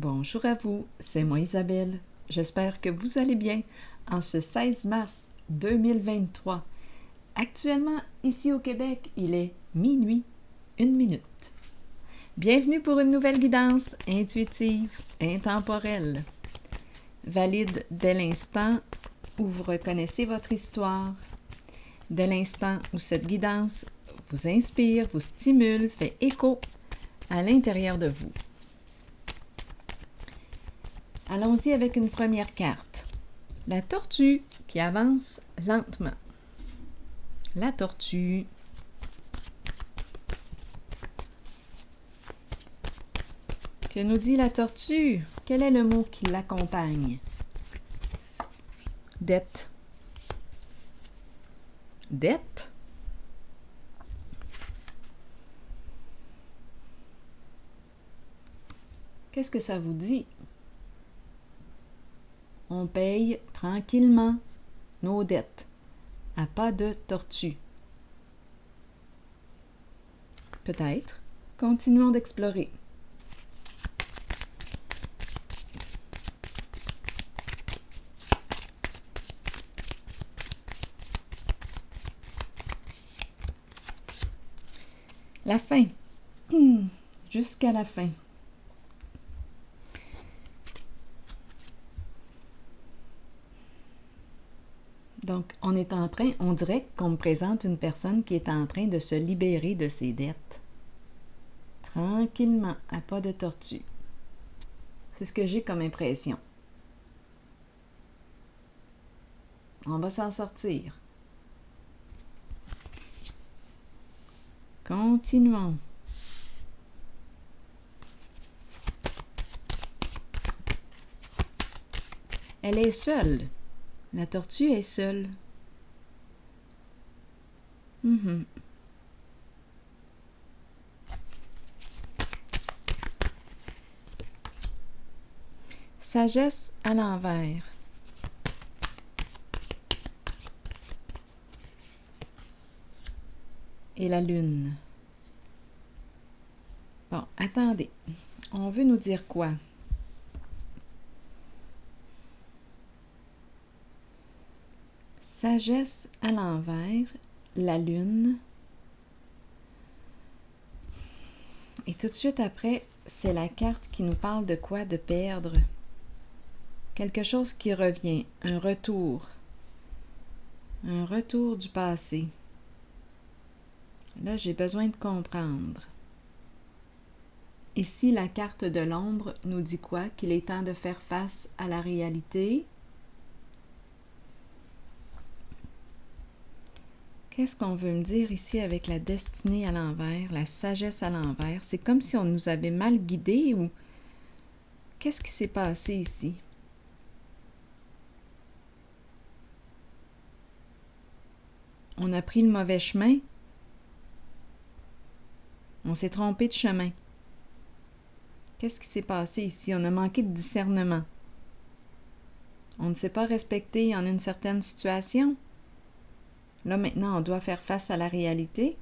Bonjour à vous, c'est moi Isabelle. J'espère que vous allez bien en ce 16 mars 2023. Actuellement, ici au Québec, il est minuit, 1 minute. Bienvenue pour une nouvelle guidance intuitive, intemporelle. Valide dès l'instant où vous reconnaissez votre histoire, dès l'instant où cette guidance vous inspire, vous stimule, fait écho à l'intérieur de vous. Allons-y avec une première carte. La tortue qui avance lentement. La tortue. Que nous dit la tortue? Quel est le mot qui l'accompagne? Dette. Dette? Qu'est-ce que ça vous dit? On paye tranquillement nos dettes, à pas de tortue. Peut-être. Continuons d'explorer. La fin. Jusqu'à la fin. Donc, on dirait qu'on me présente une personne qui est en train de se libérer de ses dettes. Tranquillement, à pas de tortue. C'est ce que j'ai comme impression. On va s'en sortir. Continuons. Elle est seule. La tortue est seule. Sagesse à l'envers. Et la lune. Bon, attendez. On veut nous dire quoi? Sagesse à l'envers, la lune. Et tout de suite après, c'est la carte qui nous parle de quoi? De perdre. Quelque chose qui revient, un retour. Un retour du passé. Là, j'ai besoin de comprendre. Ici, la carte de l'ombre nous dit quoi? Qu'il est temps de faire face à la réalité. Qu'est-ce qu'on veut me dire ici avec la destinée à l'envers, la sagesse à l'envers? C'est comme si on nous avait mal guidés ou... Qu'est-ce qui s'est passé ici? On a pris le mauvais chemin. On s'est trompé de chemin. Qu'est-ce qui s'est passé ici? On a manqué de discernement. On ne s'est pas respecté en une certaine situation. Là, maintenant, on doit faire face à la réalité.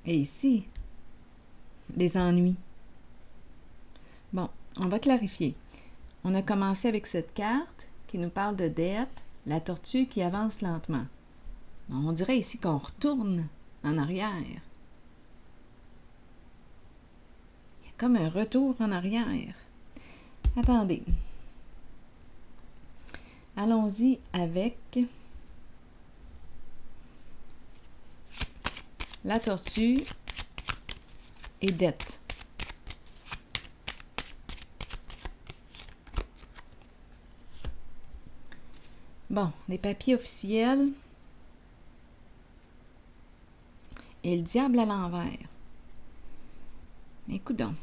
Et ici, les ennuis. Bon, on va clarifier. On a commencé avec cette carte qui nous parle de dette, la tortue qui avance lentement. On dirait ici qu'on retourne en arrière. Il y a comme un retour en arrière. Attendez. Allons-y avec la tortue et dette. Bon, les papiers officiels et le diable à l'envers. Écoute donc.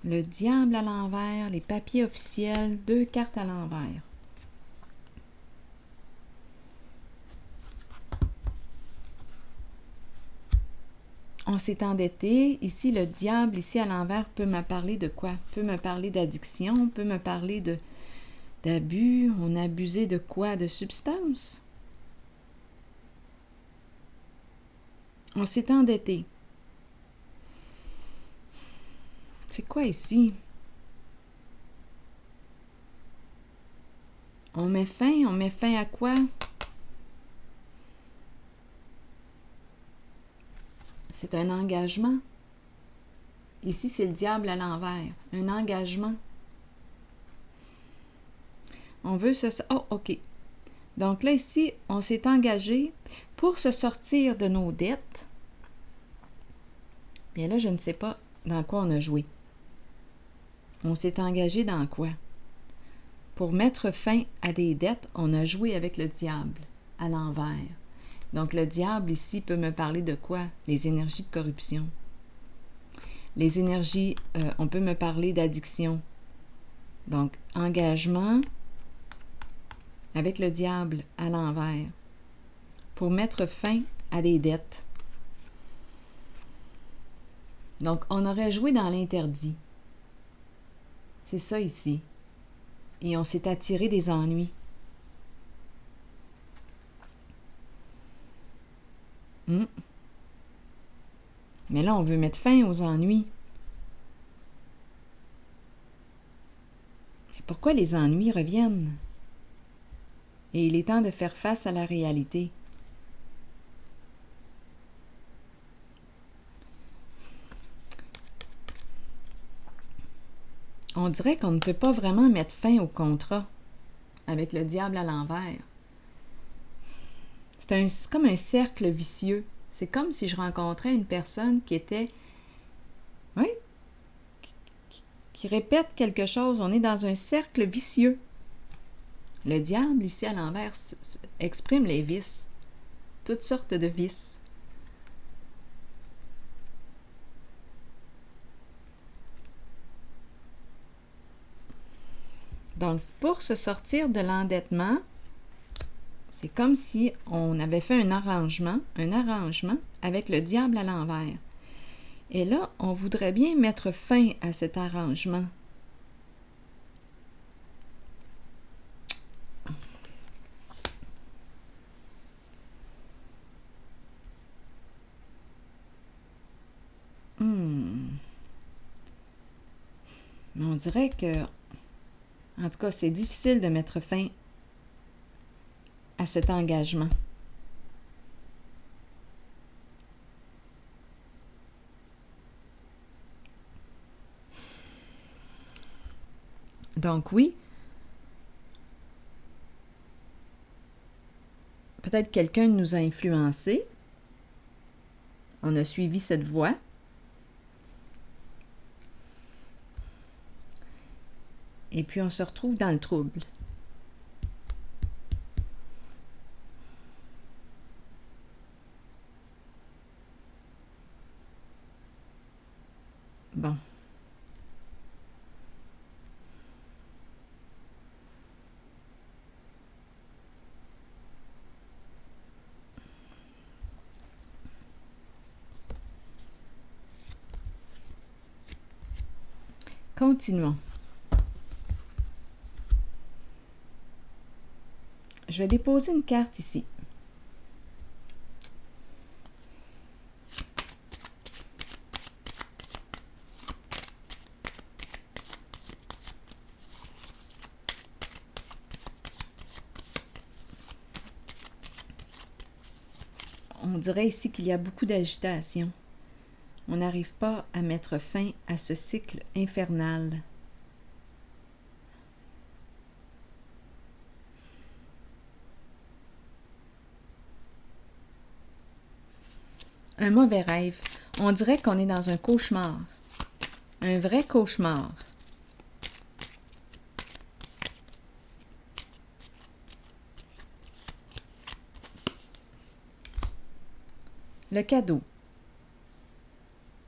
Le diable à l'envers, les papiers officiels, 2 cartes à l'envers. On s'est endetté. Ici, le diable, ici à l'envers, peut me parler de quoi? Peut me parler d'addiction, peut me parler d'abus. On a abusé de quoi? De substances? On s'est endetté. C'est quoi ici? On met fin à quoi? C'est un engagement. Ici, c'est le diable à l'envers. Un engagement. On veut se... Oh, OK. Donc là, ici, on s'est engagé pour se sortir de nos dettes. Bien là, je ne sais pas dans quoi on a joué. On s'est engagé dans quoi? Pour mettre fin à des dettes, on a joué avec le diable à l'envers. Donc le diable ici peut me parler de quoi? Les énergies de corruption. Les énergies, on peut me parler d'addiction. Donc engagement avec le diable à l'envers pour mettre fin à des dettes. Donc on aurait joué dans l'interdit. C'est ça ici. Et on s'est attiré des ennuis. Mais là, on veut mettre fin aux ennuis. Mais pourquoi les ennuis reviennent? Et il est temps de faire face à la réalité. On dirait qu'on ne peut pas vraiment mettre fin au contrat avec le diable à l'envers. C'est comme un cercle vicieux. C'est comme si je rencontrais une personne qui était... Oui, qui répète quelque chose. On est dans un cercle vicieux. Le diable, ici à l'envers, exprime les vices. Toutes sortes de vices. Donc, pour se sortir de l'endettement, c'est comme si on avait fait un arrangement avec le diable à l'envers. Et là, on voudrait bien mettre fin à cet arrangement. On dirait que, en tout cas, c'est difficile de mettre fin à cet engagement. Donc oui, peut-être quelqu'un nous a influencés. On a suivi cette voie. Et puis on se retrouve dans le trouble. Bon. Continuons. Je vais déposer une carte ici. On dirait ici qu'il y a beaucoup d'agitation. On n'arrive pas à mettre fin à ce cycle infernal. Un mauvais rêve. On dirait qu'on est dans un cauchemar. Un vrai cauchemar. Le cadeau.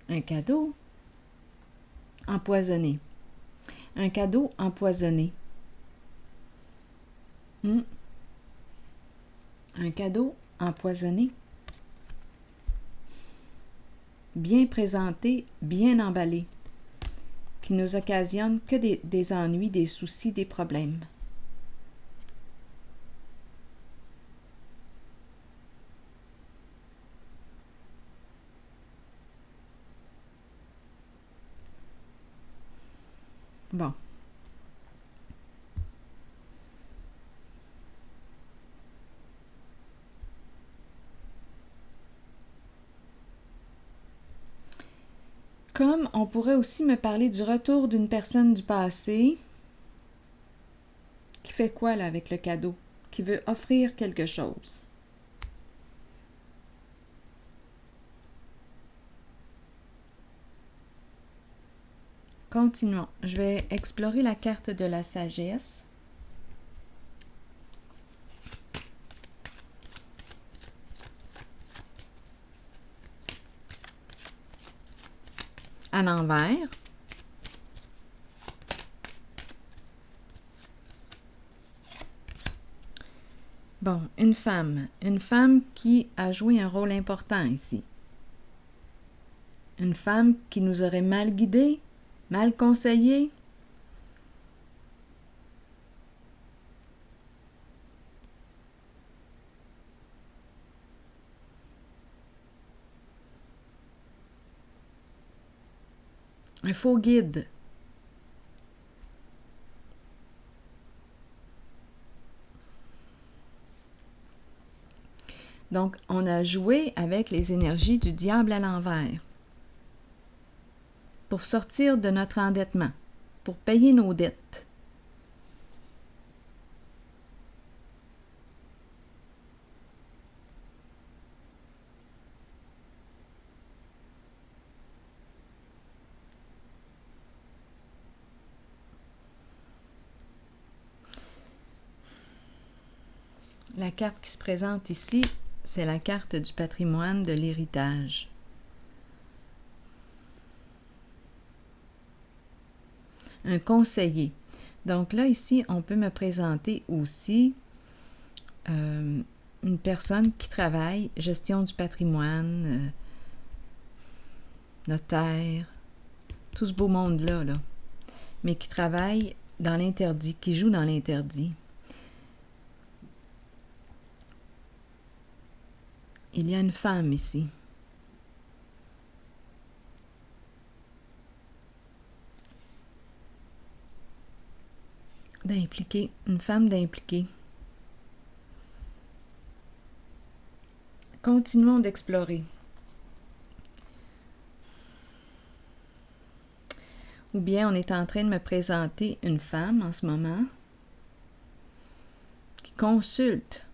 Un cadeau empoisonné. Un cadeau empoisonné. Un cadeau empoisonné. Bien présenté, bien emballé, qui nous occasionne que des ennuis, des soucis, des problèmes. Bon. Comme on pourrait aussi me parler du retour d'une personne du passé qui fait quoi là avec le cadeau? Qui veut offrir quelque chose. Continuons. Je vais explorer la carte de la sagesse. À l'envers. Bon, une femme qui a joué un rôle important ici. Une femme qui nous aurait mal guidés, mal conseillés. Un faux guide. Donc, on a joué avec les énergies du diable à l'envers pour sortir de notre endettement, pour payer nos dettes. La carte qui se présente ici, c'est la carte du patrimoine, de l'héritage. Un conseiller. Donc là, ici, on peut me présenter aussi une personne qui travaille, gestion du patrimoine, notaire, tout ce beau monde-là, là, mais qui travaille dans l'interdit, qui joue dans l'interdit. Il y a une femme ici. D'impliquer, une femme d'impliquer. Continuons d'explorer. Ou bien on est en train de me présenter une femme en ce moment qui consulte.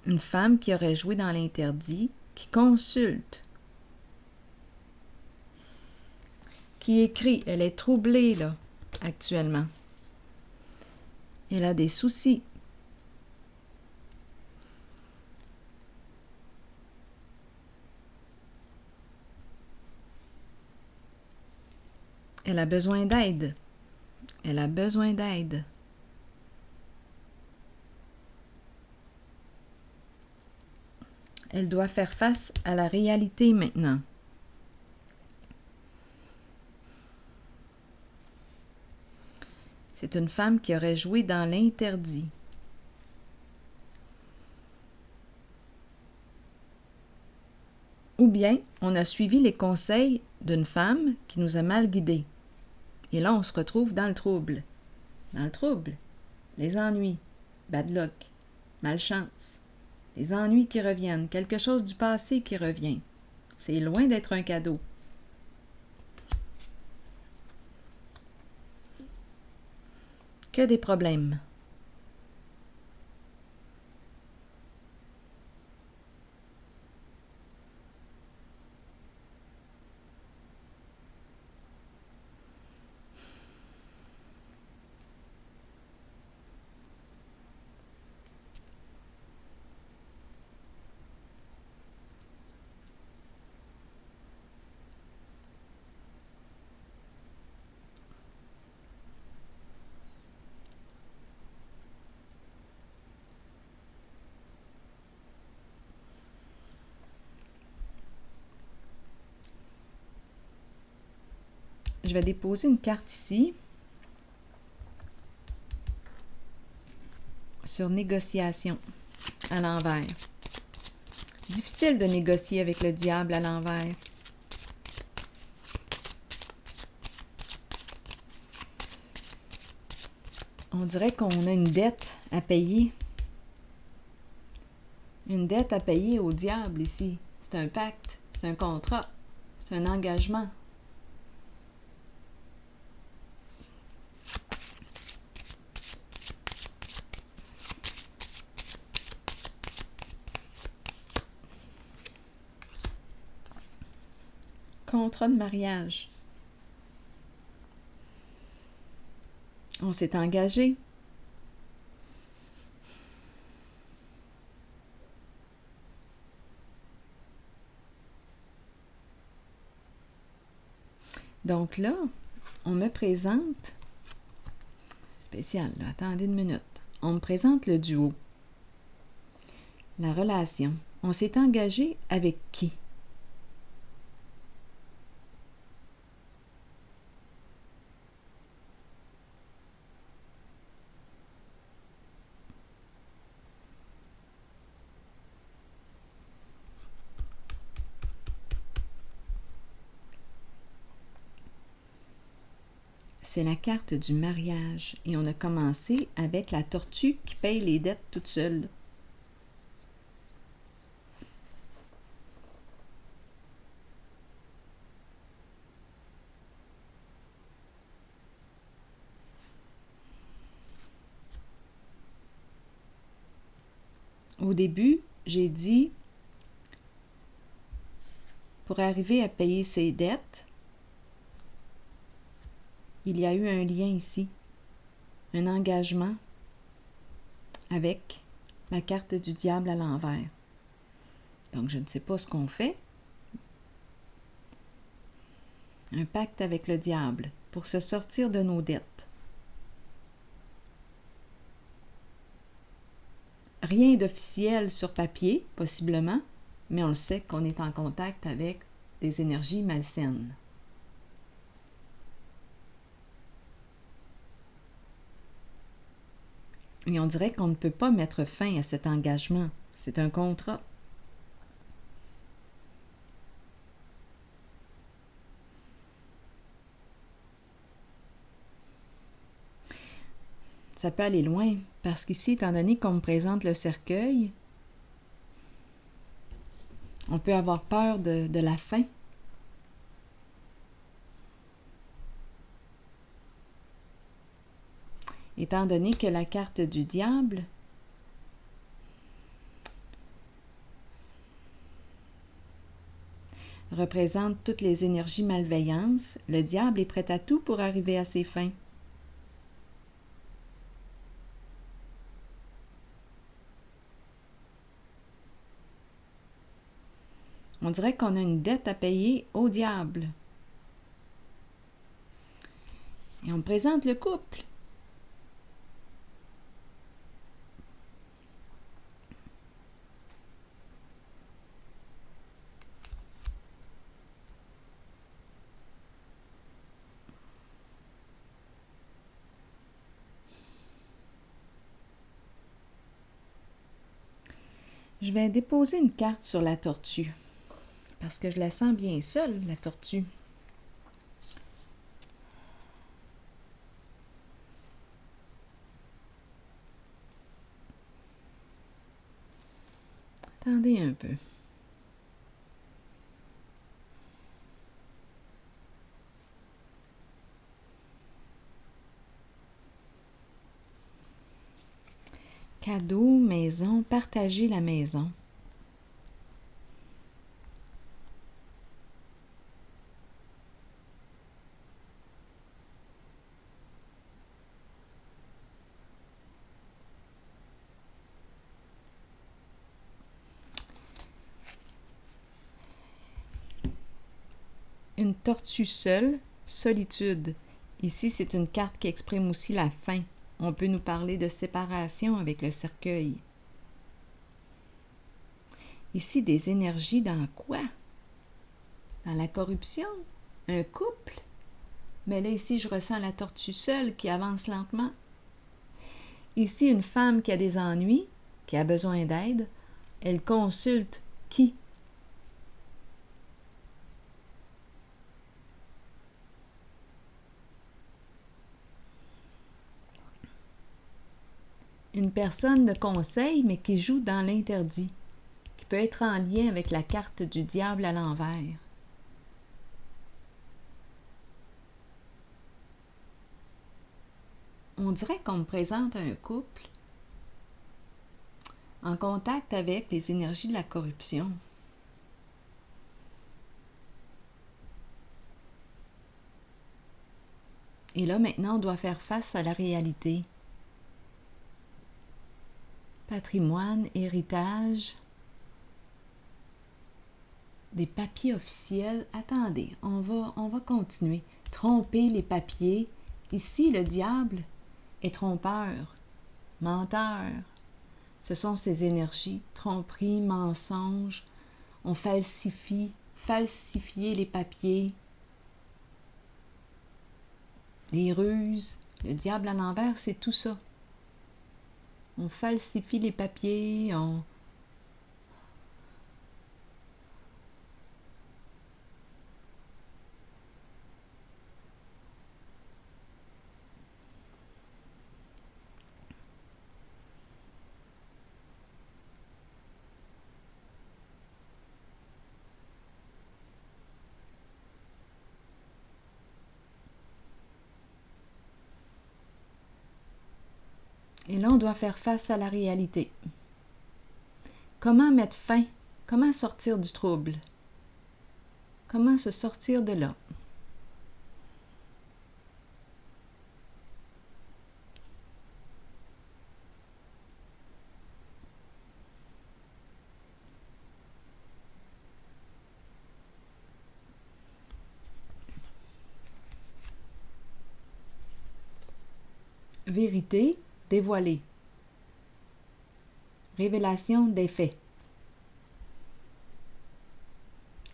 Une femme qui aurait joué dans l'interdit, qui consulte, qui écrit. Elle est troublée, là, actuellement. Elle a des soucis. Elle a besoin d'aide. Elle a besoin d'aide. Elle doit faire face à la réalité maintenant. C'est une femme qui aurait joué dans l'interdit. Ou bien, on a suivi les conseils d'une femme qui nous a mal guidés. Et là, on se retrouve dans le trouble. Dans le trouble, les ennuis, bad luck, malchance, les ennuis qui reviennent, quelque chose du passé qui revient. C'est loin d'être un cadeau. Que des problèmes. Je vais déposer une carte ici sur négociation à l'envers. Difficile de négocier avec le diable à l'envers. On dirait qu'on a une dette à payer. Une dette à payer au diable ici. C'est un pacte, c'est un contrat, c'est un engagement. Contrat de mariage. On s'est engagé. Donc là, on me présente, spécial, là, attendez une minute, on me présente le duo, la relation. On s'est engagé avec qui? C'est la carte du mariage et on a commencé avec la tortue qui paye les dettes toute seule. Au début, j'ai dit, pour arriver à payer ses dettes, il y a eu un lien ici, un engagement avec la carte du diable à l'envers. Donc, je ne sais pas ce qu'on fait. Un pacte avec le diable pour se sortir de nos dettes. Rien d'officiel sur papier, possiblement, mais on le sait qu'on est en contact avec des énergies malsaines. Et on dirait qu'on ne peut pas mettre fin à cet engagement. C'est un contrat. Ça peut aller loin, parce qu'ici, étant donné qu'on me présente le cercueil, on peut avoir peur de la fin. Étant donné que la carte du diable représente toutes les énergies malveillantes, le diable est prêt à tout pour arriver à ses fins. On dirait qu'on a une dette à payer au diable. Et on me présente le couple. Je vais déposer une carte sur la tortue, parce que je la sens bien seule, la tortue. Attendez un peu. Cadeau, maison, partager la maison. Une tortue seule, solitude. Ici, c'est une carte qui exprime aussi la fin. On peut nous parler de séparation avec le cercueil. Ici, des énergies dans quoi? Dans la corruption? Un couple? Mais là, ici, je ressens la tortue seule qui avance lentement. Ici, une femme qui a des ennuis, qui a besoin d'aide, elle consulte qui? une personne de conseil, mais qui joue dans l'interdit, qui peut être en lien avec la carte du diable à l'envers. On dirait qu'on me présente un couple en contact avec les énergies de la corruption. Et là, maintenant, on doit faire face à la réalité. Patrimoine, héritage, des papiers officiels. Attendez, on va continuer. Tromper les papiers. Ici, le diable est trompeur, menteur. Ce sont ces énergies, tromperie, mensonge. On falsifier les papiers, les ruses. Le diable à l'envers, c'est tout ça. On falsifie les papiers, Et là, on doit faire face à la réalité. Comment mettre fin? Comment sortir du trouble? Comment se sortir de là? Vérité dévoilée. Révélation des faits.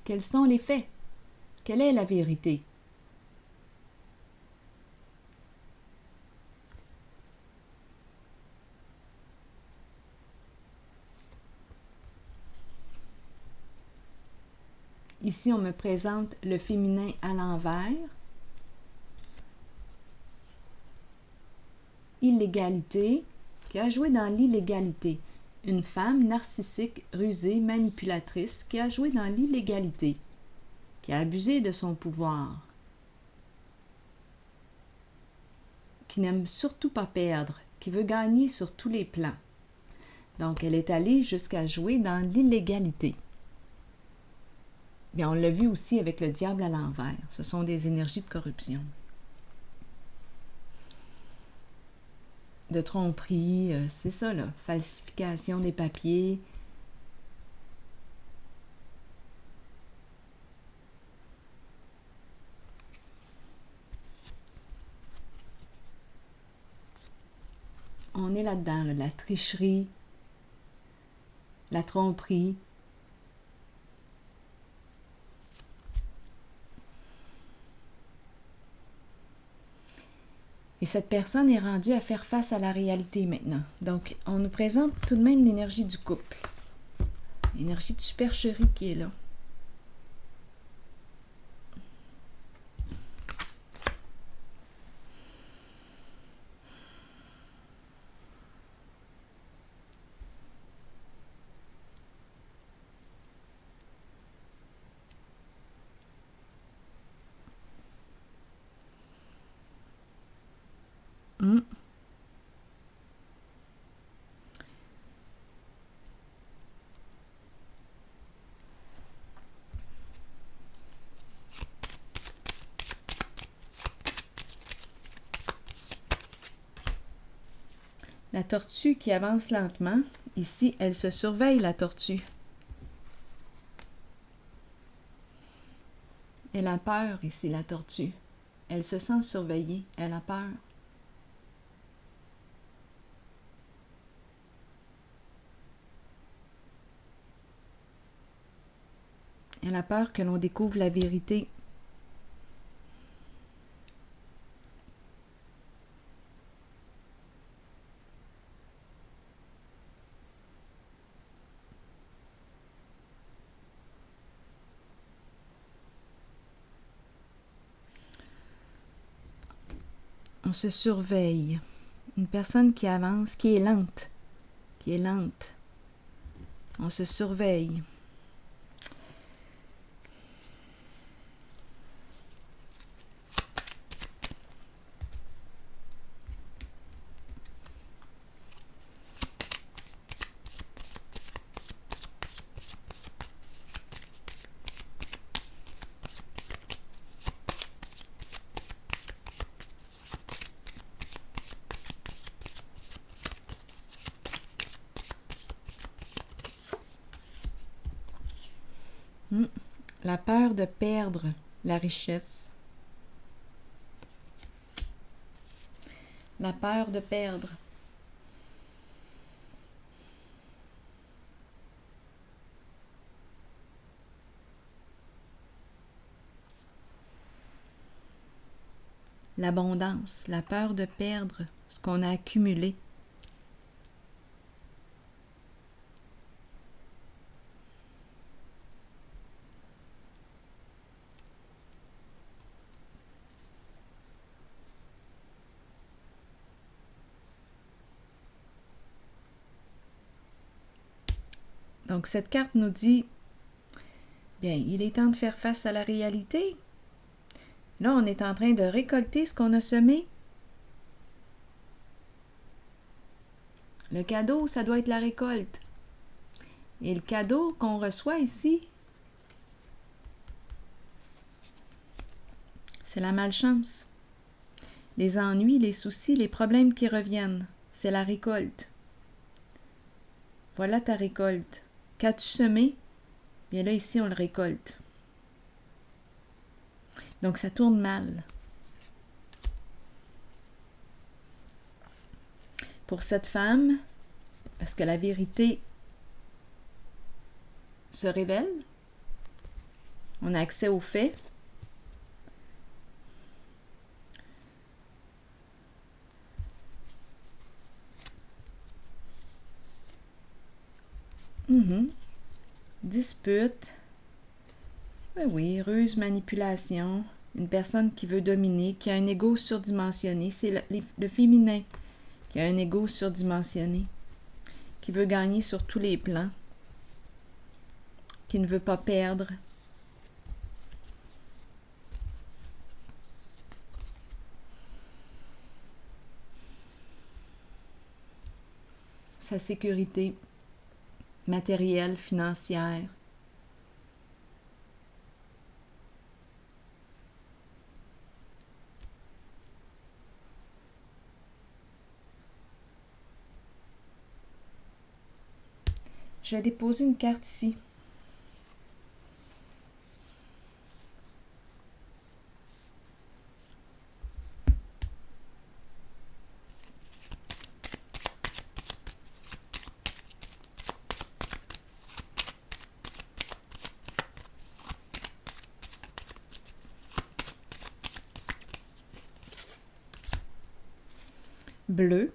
Quels sont les faits? Quelle est la vérité? Ici, on me présente le féminin à l'envers. Illégalité, qui a joué dans l'illégalité. Une femme narcissique, rusée, manipulatrice, qui a joué dans l'illégalité, qui a abusé de son pouvoir, qui n'aime surtout pas perdre, qui veut gagner sur tous les plans. Donc, elle est allée jusqu'à jouer dans l'illégalité. Bien, on l'a vu aussi avec le diable à l'envers. Ce sont des énergies de corruption. De tromperie, c'est ça là, falsification des papiers. On est là-dedans, là, la tricherie, la tromperie. Et cette personne est rendue à faire face à la réalité maintenant. Donc, on nous présente tout de même l'énergie du couple. L'énergie de supercherie qui est là. La tortue qui avance lentement. Ici, elle se surveille, la tortue. Elle a peur, ici, la tortue. Elle se sent surveillée. Elle a peur. Elle a peur que l'on découvre la vérité. On se surveille. Une personne qui avance, qui est lente. Qui est lente. On se surveille. La peur de perdre la richesse. La peur de perdre. L'abondance, la peur de perdre ce qu'on a accumulé. Donc, cette carte nous dit, bien, il est temps de faire face à la réalité. Là, on est en train de récolter ce qu'on a semé. Le cadeau, ça doit être la récolte. Et le cadeau qu'on reçoit ici, c'est la malchance. Les ennuis, les soucis, les problèmes qui reviennent, c'est la récolte. Voilà ta récolte. Qu'as-tu semé? Bien là, ici, on le récolte. Donc, ça tourne mal. Pour cette femme, parce que la vérité se révèle, on a accès aux faits. Dispute. Oui, ruse, manipulation. Une personne qui veut dominer, qui a un ego surdimensionné. C'est le féminin qui a un ego surdimensionné, qui veut gagner sur tous les plans, qui ne veut pas perdre. Sa sécurité matérielle, financière. Je vais déposer une carte ici. Bleu.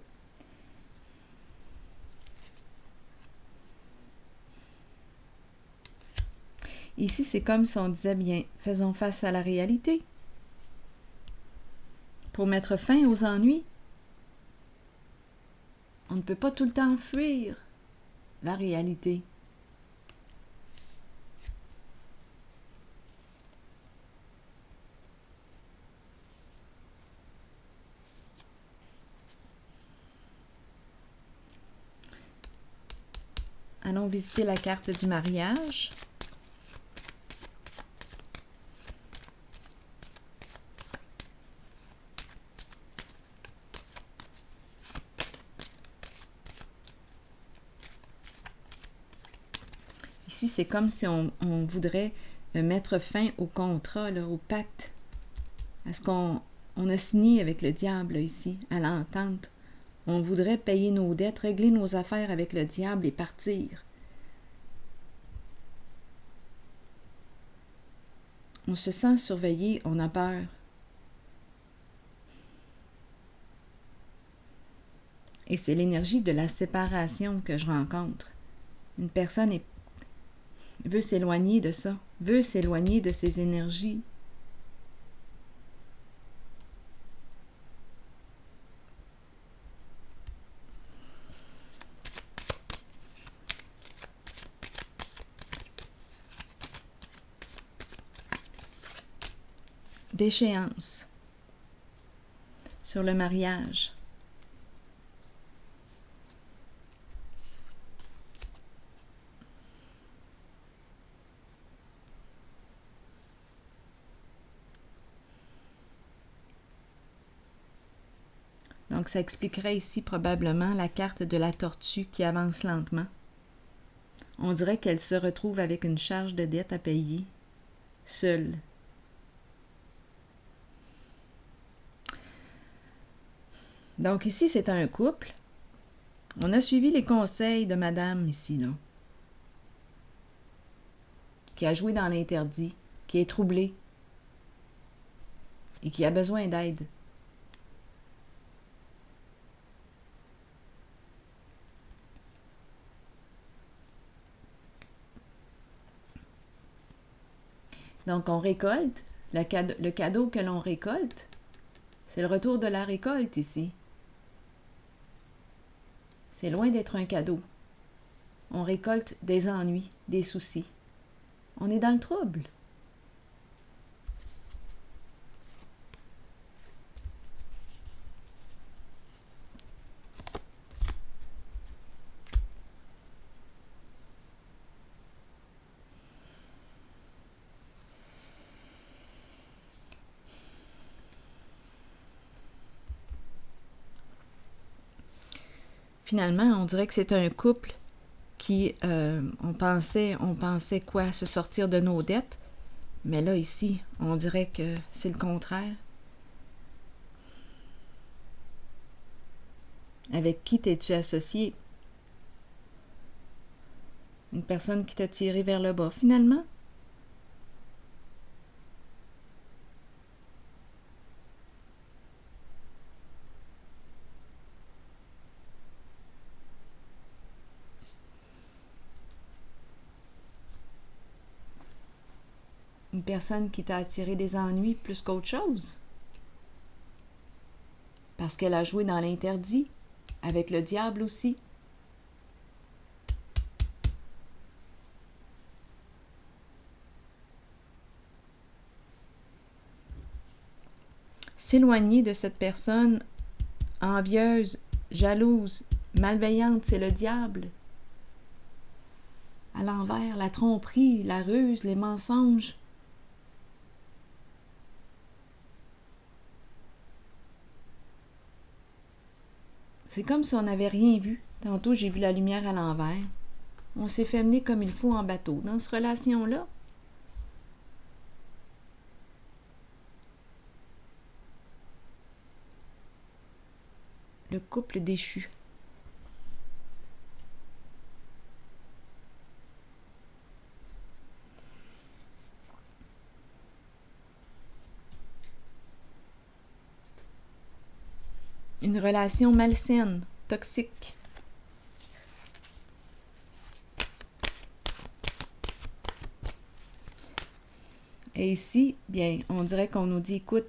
Ici, c'est comme si on disait, bien, faisons face à la réalité. Pour mettre fin aux ennuis, on ne peut pas tout le temps fuir la réalité. Allons visiter la carte du mariage. Ici, c'est comme si on voudrait mettre fin au contrat, là, au pacte, à ce qu'on a signé avec le diable, là, ici, à l'entente. On voudrait payer nos dettes, régler nos affaires avec le diable et partir. On se sent surveillé, on a peur. Et c'est l'énergie de la séparation que je rencontre. Une personne veut s'éloigner de ça, veut s'éloigner de ces énergies. d'échéance sur le mariage. Donc, ça expliquerait ici probablement la carte de la tortue qui avance lentement. On dirait qu'elle se retrouve avec une charge de dette à payer, seule. Donc ici, c'est un couple. On a suivi les conseils de madame ici, là, qui a joué dans l'interdit, qui est troublée et qui a besoin d'aide. Donc, on récolte. Le cadeau que l'on récolte, c'est le retour de la récolte ici. C'est loin d'être un cadeau. On récolte des ennuis, des soucis. On est dans le trouble. Finalement, on dirait que c'est un couple qui, on pensait quoi, se sortir de nos dettes, mais là, ici, on dirait que c'est le contraire. Avec qui t'es-tu associé? Une personne qui t'a tiré vers le bas, finalement? Une personne qui t'a attiré des ennuis plus qu'autre chose? Parce qu'elle a joué dans l'interdit, avec le diable aussi. S'éloigner de cette personne envieuse, jalouse, malveillante, c'est le diable. À l'envers, la tromperie, la ruse, les mensonges. C'est comme si on n'avait rien vu. Tantôt, j'ai vu la lumière à l'envers. On s'est fait mener comme il faut en bateau. Dans cette relation-là, le couple déchu. Une relation malsaine, toxique. Et ici, bien, on dirait qu'on nous dit, écoute,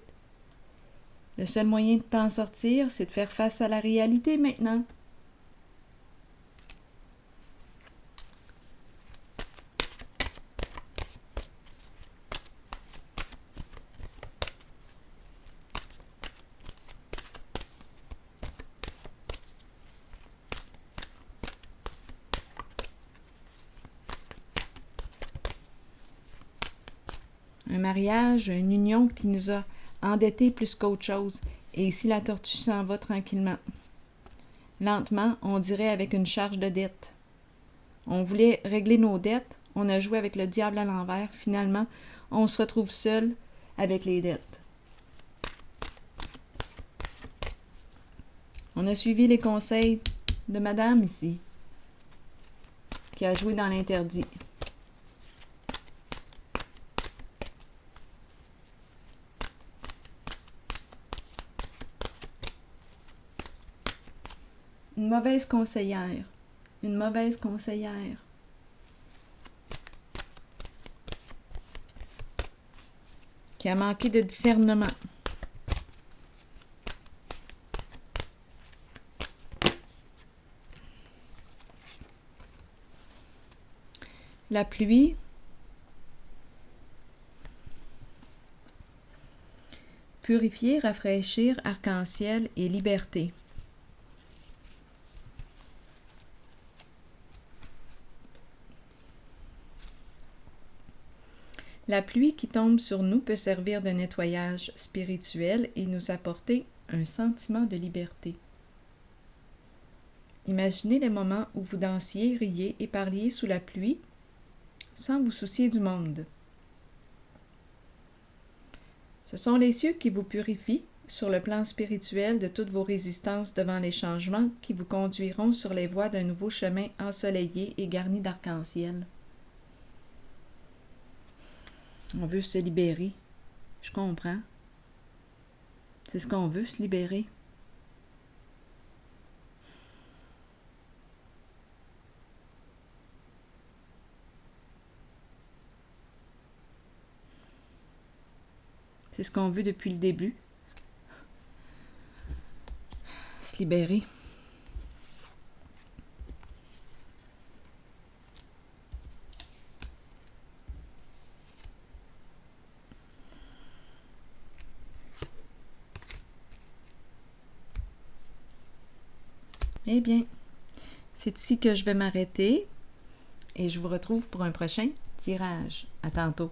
le seul moyen de t'en sortir, c'est de faire face à la réalité maintenant. Un mariage, une union qui nous a endettés plus qu'autre chose. Et ici, la tortue s'en va tranquillement. Lentement, on dirait avec une charge de dette. On voulait régler nos dettes, on a joué avec le diable à l'envers. Finalement, on se retrouve seul avec les dettes. On a suivi les conseils de madame ici, qui a joué dans l'interdit. Une mauvaise conseillère. Une mauvaise conseillère. Qui a manqué de discernement. La pluie. Purifier, rafraîchir, arc-en-ciel et liberté. La pluie qui tombe sur nous peut servir de nettoyage spirituel et nous apporter un sentiment de liberté. Imaginez les moments où vous dansiez, riez et parliez sous la pluie sans vous soucier du monde. Ce sont les cieux qui vous purifient sur le plan spirituel de toutes vos résistances devant les changements qui vous conduiront sur les voies d'un nouveau chemin ensoleillé et garni d'arc-en-ciel. On veut se libérer. Je comprends. C'est ce qu'on veut, se libérer. C'est ce qu'on veut depuis le début. Se libérer. Eh bien, c'est ici que je vais m'arrêter et je vous retrouve pour un prochain tirage. À tantôt.